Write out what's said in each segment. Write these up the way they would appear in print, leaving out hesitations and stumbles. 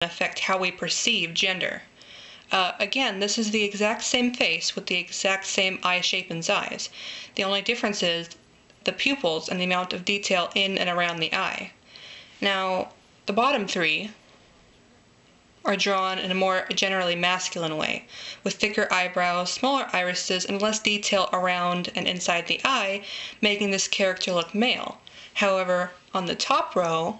affect how we perceive gender. Again, this is the exact same face with the exact same eye shape and size. The only difference is the pupils and the amount of detail in and around the eye. Now, the bottom three are drawn in a more generally masculine way, with thicker eyebrows, smaller irises, and less detail around and inside the eye, making this character look male. However, on the top row,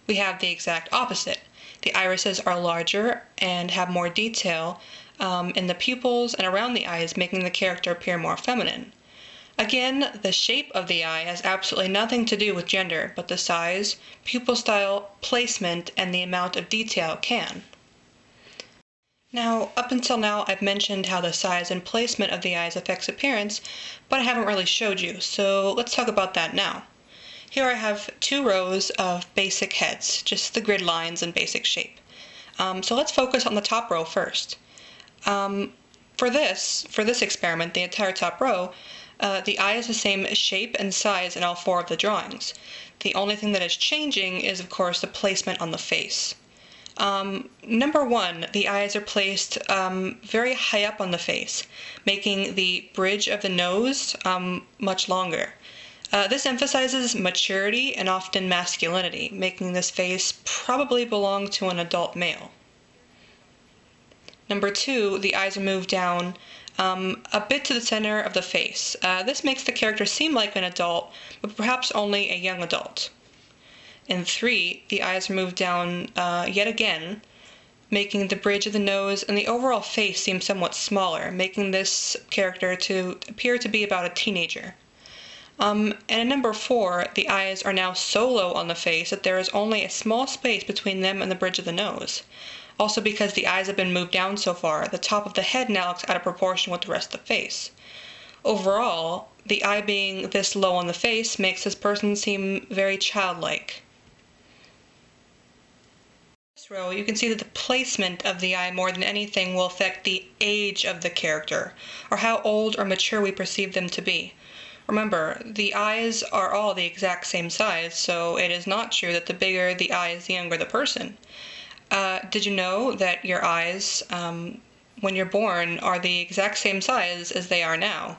we have the exact opposite. The irises are larger and have more detail in the pupils and around the eyes, making the character appear more feminine. Again, the shape of the eye has absolutely nothing to do with gender, but the size, pupil style, placement, and the amount of detail can. Now, up until now, I've mentioned how the size and placement of the eyes affects appearance, but I haven't really showed you, so let's talk about that now. Here I have 2 rows of basic heads, just the grid lines and basic shape. So let's focus on the top row first. For this experiment, the entire top row, the eye is the same shape and size in all 4 of the drawings. The only thing that is changing is, of course, the placement on the face. Number 1, the eyes are placed very high up on the face, making the bridge of the nose much longer. This emphasizes maturity and often masculinity, making this face probably belong to an adult male. Number 2, the eyes are moved down a bit to the center of the face. This makes the character seem like an adult, but perhaps only a young adult. In 3, the eyes are moved down yet again, making the bridge of the nose and the overall face seem somewhat smaller, making this character to appear to be about a teenager. And in number 4, the eyes are now so low on the face that there is only a small space between them and the bridge of the nose. Also, because the eyes have been moved down so far, the top of the head now looks out of proportion with the rest of the face. Overall, the eye being this low on the face makes this person seem very childlike. In this row, you can see that the placement of the eye more than anything will affect the age of the character, or how old or mature we perceive them to be. Remember, the eyes are all the exact same size, so it is not true that the bigger the eye is, the younger the person. Did you know that your eyes, when you're born, are the exact same size as they are now?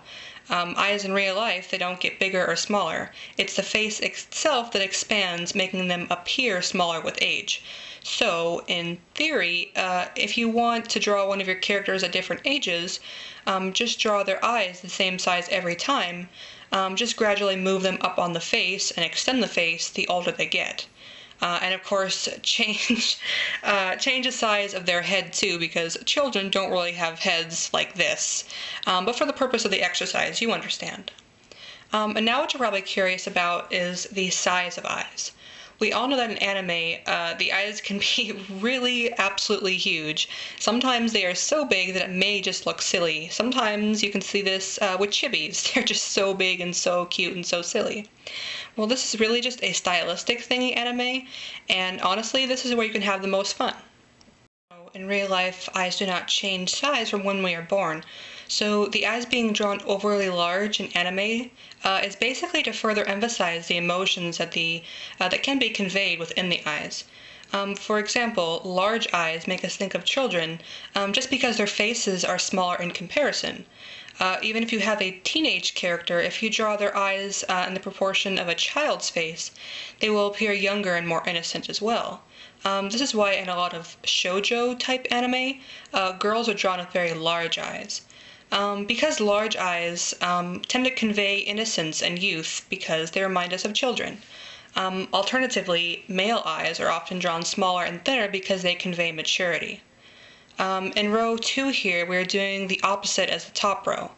Eyes in real life, they don't get bigger or smaller. It's the face itself that expands, making them appear smaller with age. So, in theory, if you want to draw one of your characters at different ages, just draw their eyes the same size every time. Just gradually move them up on the face and extend the face the older they get. And of course, change the size of their head too, because children don't really have heads like this. But for the purpose of the exercise, you understand. And now what you're probably curious about is the size of eyes. We all know that in anime, the eyes can be really absolutely huge. Sometimes they are so big that it may just look silly. Sometimes you can see this with chibis. They're just so big and so cute and so silly. Well, this is really just a stylistic thing in anime, and honestly, this is where you can have the most fun. In real life, eyes do not change size from when we are born. So the eyes being drawn overly large in anime is basically to further emphasize the emotions that can be conveyed within the eyes. For example, large eyes make us think of children just because their faces are smaller in comparison. Even if you have a teenage character, if you draw their eyes in the proportion of a child's face, they will appear younger and more innocent as well. This is why in a lot of shoujo type anime, girls are drawn with very large eyes. Because large eyes tend to convey innocence and youth because they remind us of children. Alternatively, male eyes are often drawn smaller and thinner because they convey maturity. In row 2 here, we're doing the opposite as the top row.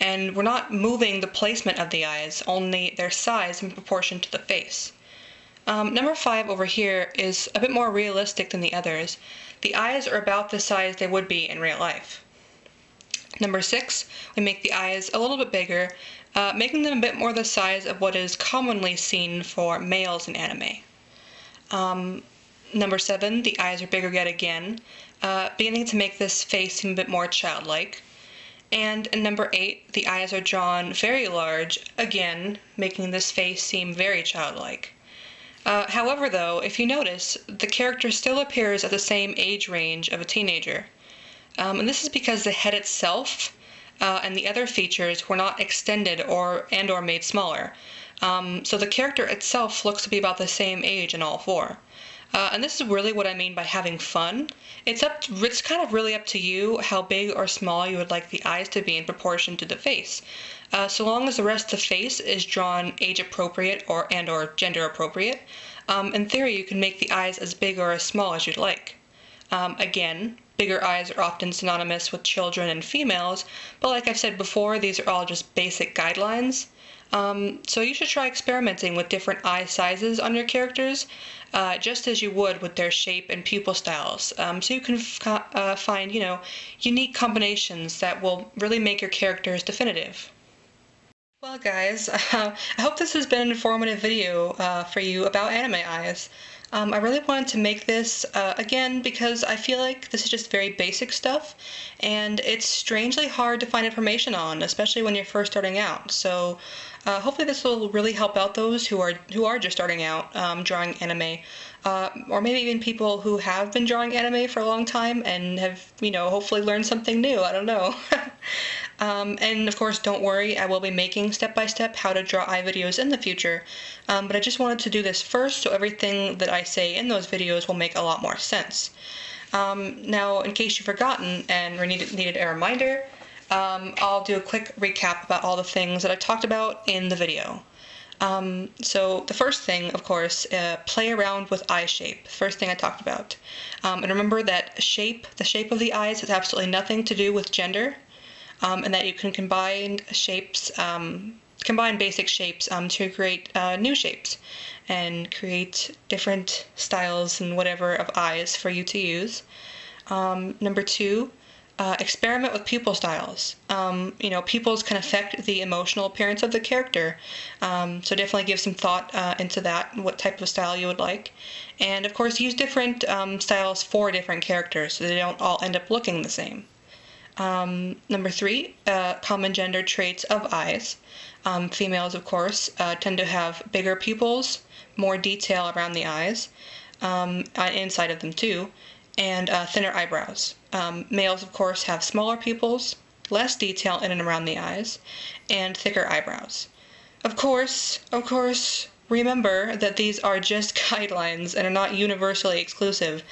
And we're not moving the placement of the eyes, only their size in proportion to the face. Number 5 over here is a bit more realistic than the others. The eyes are about the size they would be in real life. Number 6, we make the eyes a little bit bigger, making them a bit more the size of what is commonly seen for males in anime. Number 7, the eyes are bigger yet again, beginning to make this face seem a bit more childlike. And in number 8, the eyes are drawn very large, again, making this face seem very childlike. However, though, if you notice, the character still appears at the same age range of a teenager. And this is because the head itself and the other features were not extended or made smaller. So the character itself looks to be about the same age in all four. And this is really what I mean by having fun. It's kind of really up to you how big or small you would like the eyes to be in proportion to the face. So long as the rest of the face is drawn age appropriate or gender appropriate, in theory you can make the eyes as big or as small as you'd like. Again, bigger eyes are often synonymous with children and females, but like I've said before, these are all just basic guidelines. So you should try experimenting with different eye sizes on your characters, just as you would with their shape and pupil styles. So you can find, unique combinations that will really make your characters definitive. Well, guys, I hope this has been an informative video for you about anime eyes. I really wanted to make this, again, because I feel like this is just very basic stuff, and it's strangely hard to find information on, especially when you're first starting out. So hopefully this will really help out those who are just starting out drawing anime, or maybe even people who have been drawing anime for a long time and have, hopefully learned something new. I don't know. And of course, don't worry, I will be making step-by-step how to draw eye videos in the future, but I just wanted to do this first so everything that I say in those videos will make a lot more sense. Now, in case you've forgotten and needed a reminder, I'll do a quick recap about all the things that I talked about in the video. So the first thing, of course, play around with eye shape. First thing I talked about. And remember that the shape of the eyes has absolutely nothing to do with gender. And that you can combine basic shapes to create new shapes and create different styles and whatever of eyes for you to use. Number two, experiment with pupil styles. Pupils can affect the emotional appearance of the character, so definitely give some thought into that, what type of style you would like. And of course, use different styles for different characters so they don't all end up looking the same. Number three, common gender traits of eyes. Females, of course, tend to have bigger pupils, more detail around the eyes, inside of them too, and thinner eyebrows. Males, of course, have smaller pupils, less detail in and around the eyes, and thicker eyebrows. Of course, remember that these are just guidelines and are not universally exclusive,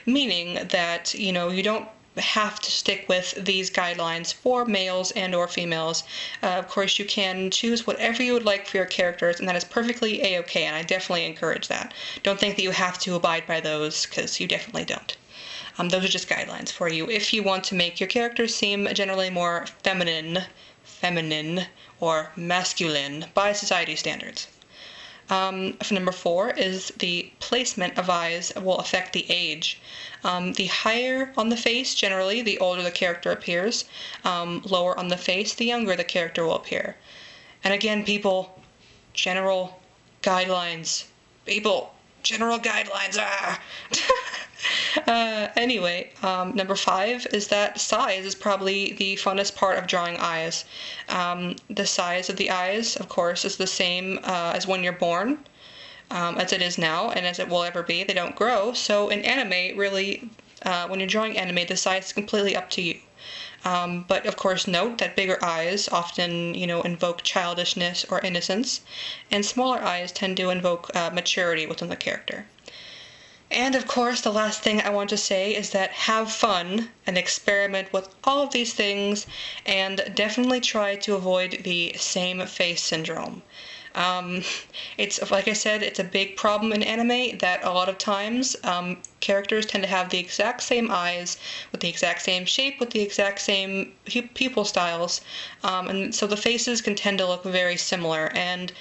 meaning that, you don't have to stick with these guidelines for males and or females. Of course, you can choose whatever you would like for your characters, and that is perfectly a-okay, and I definitely encourage that. Don't think that you have to abide by those, because you definitely don't. Those are just guidelines for you if you want to make your characters seem generally more feminine, or masculine by society standards. For number four is the placement of eyes will affect the age. The higher on the face, generally, the older the character appears. Lower on the face, the younger the character will appear. And again, general guidelines. Anyway, number five is that size is probably the funnest part of drawing eyes. The size of the eyes, of course, is the same as when you're born, as it is now, and as it will ever be. They don't grow. So in anime, really, when you're drawing anime, the size is completely up to you. But of course, note that bigger eyes often, invoke childishness or innocence, and smaller eyes tend to invoke maturity within the character. And of course, the last thing I want to say is that have fun and experiment with all of these things, and definitely try to avoid the same face syndrome. It's, like I said, it's a big problem in anime that a lot of times characters tend to have the exact same eyes, with the exact same shape, with the exact same pupil styles, and so the faces can tend to look very similar. And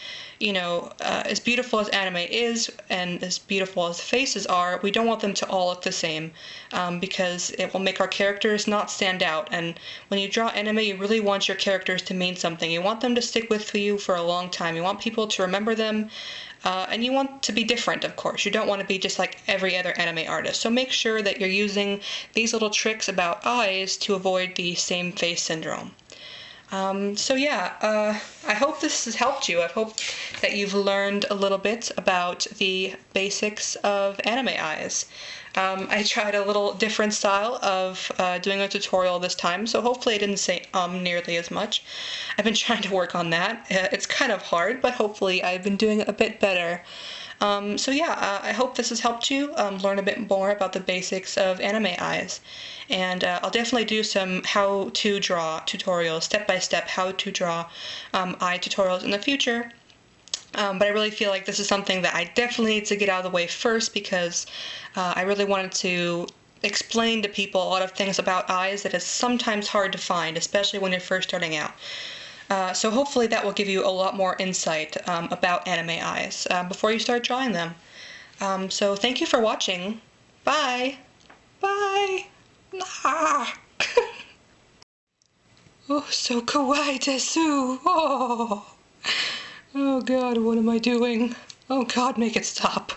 as beautiful as anime is, and as beautiful as the faces are, we don't want them to all look the same, because it will make our characters not stand out. And when you draw anime, you really want your characters to mean something. You want them to stick with you for a long time. You want people to remember them, and you want to be different, of course. You don't want to be just like every other anime artist. So make sure that you're using these little tricks about eyes to avoid the same face syndrome. So yeah, I hope this has helped you. I hope that you've learned a little bit about the basics of anime eyes. I tried a little different style of doing a tutorial this time, so hopefully I didn't say nearly as much. I've been trying to work on that. It's kind of hard, but hopefully I've been doing it a bit better. So yeah, I hope this has helped you learn a bit more about the basics of anime eyes. And I'll definitely do some how-to draw tutorials, step-by-step how-to draw eye tutorials in the future. But I really feel like this is something that I definitely need to get out of the way first, because I really wanted to explain to people a lot of things about eyes that is sometimes hard to find, especially when you're first starting out. So hopefully that will give you a lot more insight about anime eyes before you start drawing them. So thank you for watching. Bye! Bye! Ah. Oh, so kawaii desu! Oh! Oh god, what am I doing? Oh god, make it stop.